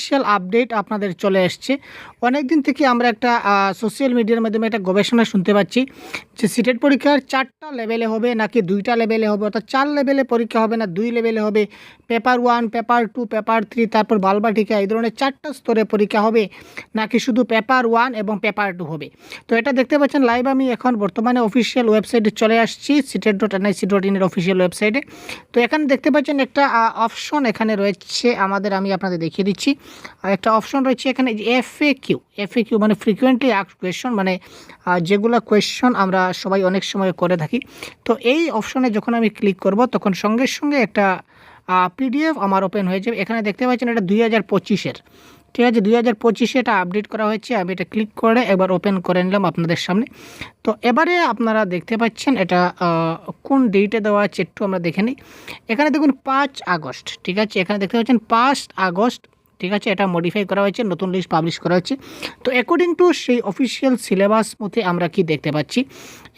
Official update আপনাদের চলে এসছে। অনেক দিন থেকে আমরা একটা সোশ্যাল মিডিয়ার মাধ্যমে একটা গবেষণা শুনতে পাচ্ছি যে সিটেট পরীক্ষার 4টা লেভেলে হবে নাকি 2টা লেভেলে হবে, অর্থাৎ 4 লেভেলে পরীক্ষা হবে না 2 লেভেলে হবে, পেপার 1, পেপার 2, পেপার 3, তারপর বালবাটিকা, এই ধরনের 4টা স্তরে পরীক্ষা হবে নাকি শুধু পেপার 1 এবং পেপার 2 হবে। তো এটা দেখতে পাচ্ছেন লাইভ আমি এখন বর্তমানে অফিসিয়াল ওয়েবসাইটে চলে আসছি, sitet.nic.in এর অফিসিয়াল ওয়েবসাইটে। তো এখানে দেখতে পাচ্ছেন একটা অপশন এখানে রয়েছে আমি আপনাদের দেখিয়ে দিচ্ছি। একটা অপশন রয়েছে এখানে FAQ মানে ফ্রিকুয়েন্টলি আস্কড কোয়েশ্চন, মানে যেগুলো কোয়েশ্চন আমরা সবাই অনেক সময় করে থাকি। তো এই অপশনে যখন আমি ক্লিক করব তখন সঙ্গে সঙ্গে একটা PDF আমার ওপেন হয়ে যাবে। এখানে দেখতে পাচ্ছেন এটা 2025-এর, ঠিক আছে, 2025-এ এটা আপডেট করা হয়েছে। আমি এটা ক্লিক করে এবার ওপেন করে নিলাম আপনাদের সামনে। তো এবারে আপনারা দেখতে পাচ্ছেন এটা কোন ডেটে দেওয়া আছে একটু আমরা দেখে নিই। এখানে দেখুন 5 আগস্ট, ঠিক আছে, এখানে দেখতে পাচ্ছেন 5 আগস্ট, ঠিক আছে, এটা মডিফাই করা হয়েছে, নতুন লিস্ট পাবলিশ করা হচ্ছে। তো অ্যাকর্ডিং টু সেই অফিসিয়াল সিলেবাস মতে আমরা কি দেখতে পাচ্ছি,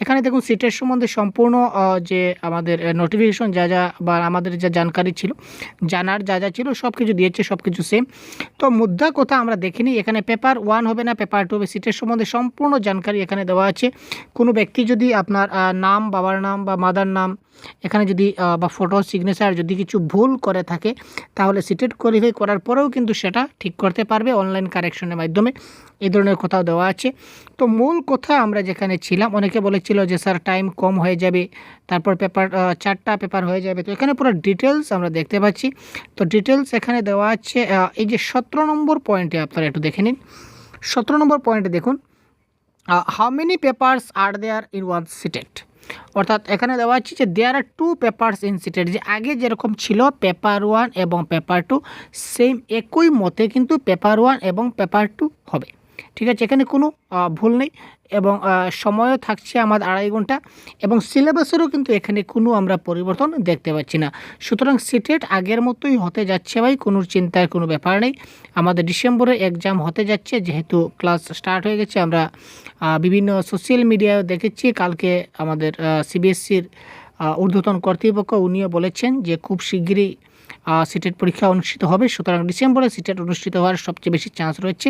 এখানে দেখুন সিটের সম্বন্ধে সম্পূর্ণ যে আমাদের নোটিফিকেশন যা বা আমাদের যা জানকারি ছিল, জানার যা ছিল সব কিছু দিয়েছে, সব কিছু সেম। তো মুদ্রা কথা আমরা দেখিনি, এখানে পেপার 1 হবে না পেপার 2 হবে, সিটের সম্বন্ধে সম্পূর্ণ জানকারি এখানে দেওয়া আছে। কোনো ব্যক্তি যদি আপনার নাম, বাবার নাম বা মাদার নাম এখানে যদি বা ফটো সিগনেচার যদি কিছু ভুল করে থাকে তাহলে সিটেট কোয়ালিফাই করার পরেও কিন্তু সেটা ঠিক করতে পারবে অনলাইন কারেকশনের মাধ্যমে, এই ধরনের কথাও দেওয়া আছে। তো মূল কথা আমরা যেখানে ছিলাম, অনেকে বলেছিল যে স্যার টাইম কম হয়ে যাবে, তারপর পেপার 4টা পেপার হয়ে যাবে। তো এখানে পুরো ডিটেলস আমরা দেখতে পাচ্ছি। তো ডিটেলস এখানে দেওয়া আছে। এই যে 17 নম্বর পয়েন্টে আপনারা একটু দেখে নিন। 17 নম্বর পয়েন্টে দেখুন how many papers are there in one CTET, অর্থাৎ এখানে দেওয়া আছে যে there are 2 papers in CTET, যে আগে যেরকম ছিল পেপার 1 এবং পেপার 2 সেম একই মতে কিন্তু পেপার 1 এবং পেপার 2 হবে, ঠিক আছে, এখানে কোনো ভুল নেই। এবং সময়ও থাকছে আমাদের 2.5 ঘন্টা, এবং সিলেবাসেরও কিন্তু এখানে কোনো আমরা পরিবর্তন দেখতে পাচ্ছি না। সুতরাং সিটেট আগের মতোই হতে যাচ্ছে ভাই, কোনো চিন্তার কোনো ব্যাপার নেই। আমাদের ডিসেম্বরে এক্সাম হতে যাচ্ছে, যেহেতু ক্লাস স্টার্ট হয়ে গেছে। আমরা বিভিন্ন সোশ্যাল মিডিয়ায় দেখেছি কালকে আমাদের CBSEর ঊর্ধ্বতন কর্তৃপক্ষ উনিও বলেছেন যে খুব শিগগিরই সিটেট পরীক্ষা অনুষ্ঠিত হবে। সুতরাং ডিসেম্বরে সিটেট অনুষ্ঠিত হওয়ার সবচেয়ে বেশি চান্স রয়েছে।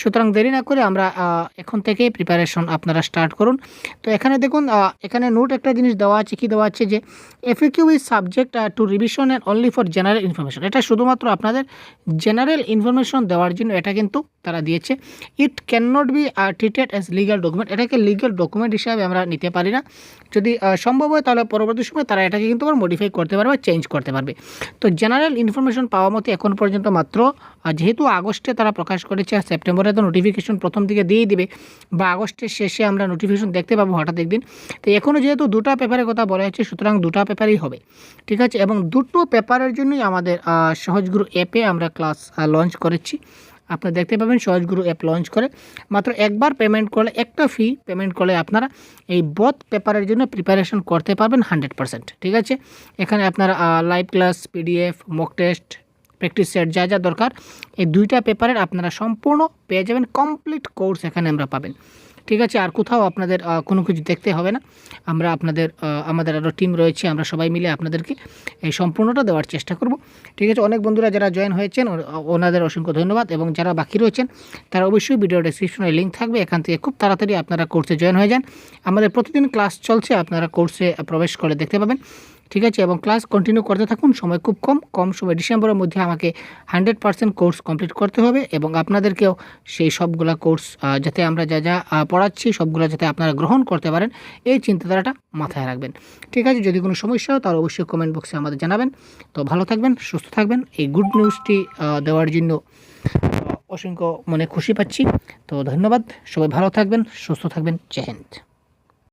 সুতরাং দেরি না করে আমরা এখন থেকে প্রিপারেশন আপনারা স্টার্ট করুন। তো এখানে দেখুন এখানে নোট একটা জিনিস দেওয়া আছে, কি দেওয়া আছে যে FAQ is subject to revision and only for general information. এটা শুধুমাত্র আপনাদের জেনারেল ইনফরমেশন দেওয়ার জন্য এটা কিন্তু তারা দিয়েছে। It can not be treated as legal document, এটাকে লিগাল ডকুমেন্ট হিসাবে আমরা নিতে পারি না। যদি সম্ভব হয় তাহলে পরবর্তী সময় তারা এটাকে কিন্তু আবার মডিফাই করতে পারবে, চেঞ্জ করতে পারবে। তো জেনারেল ইনফরমেশন পাওয়া মতো এখন পর্যন্ত মাত্র যেহেতু আগস্টে তারা প্রকাশ করেছে, আর সেপ্টেম্বরে তো নোটিফিকেশন প্রথম দিকে দিয়ে দিবে, বা আগস্টের শেষে আমরা নোটিফিকেশন দেখতে পাবো হঠাৎ একদিন। তো এখনও যেহেতু 2টা পেপারের কথা বলা হয়েছে, সুতরাং 2টা পেপারই হবে, ঠিক আছে। এবং 2টো পেপারের জন্যই আমাদের সহজগুরু অ্যাপে আমরা ক্লাস লঞ্চ করেছি। আপনারা দেখতে পাবেন সহজগুরু অ্যাপ লঞ্চ করে মাত্র একবার পেমেন্ট করলে, একটা ফি পেমেন্ট করলে আপনারা এই বোথ পেপারের জন্য প্রিপারেশন করতে পারবেন 100%, ঠিক আছে। এখানে আপনারা live class, PDF, mock test, practice set যা দরকার এই 2টা পেপারের আপনারা সম্পূর্ণ পেয়ে যাবেন, কমপ্লিট কোর্স এখানে আমরা পাবেন, ঠিক আছে। আর কোথাও আপনাদের কোনো কিছু দেখতে হবে না। আমরা আমাদের আরও টিম রয়েছে, আমরা সবাই মিলে আপনাদেরকে এই সম্পূর্ণটা দেওয়ার চেষ্টা করব, ঠিক আছে। অনেক বন্ধুরা যারা জয়েন হয়েছেন ওনাদের অসংখ্য ধন্যবাদ, এবং যারা বাকি রয়েছেন তারা অবশ্যই ভিডিও ডেসক্রিপশনে লিঙ্ক থাকবে, এখান থেকে খুব তাড়াতাড়ি আপনারা কোর্সে জয়েন হয়ে যান। আমাদের প্রতিদিন ক্লাস চলছে, আপনারা কোর্সে প্রবেশ করে দেখতে পাবেন, ঠিক আছে। এবং ক্লাস কন্টিনিউ করতে থাকুন, সময় খুব কম সময়, ডিসেম্বরের মধ্যে আমাকে 100% কোর্স কমপ্লিট করতে হবে, এবং আপনাদেরকেও সেই সবগুলা কোর্স যাতে আমরা যা পড়াচ্ছি সবগুলো যাতে আপনারা গ্রহণ করতে পারেন, এই চিন্তাধারাটা মাথায় রাখবেন, ঠিক আছে। যদি কোনো সমস্যা হয় তাহলে অবশ্যই কমেন্ট বক্সে আমাদের জানাবেন। তো ভালো থাকবেন, সুস্থ থাকবেন, এই গুড নিউজটি দেওয়ার জন্য অসংখ্য মনে খুশি পাচ্ছি। তো ধন্যবাদ, সবাই ভালো থাকবেন, সুস্থ থাকবেন, জয় হিন্দ।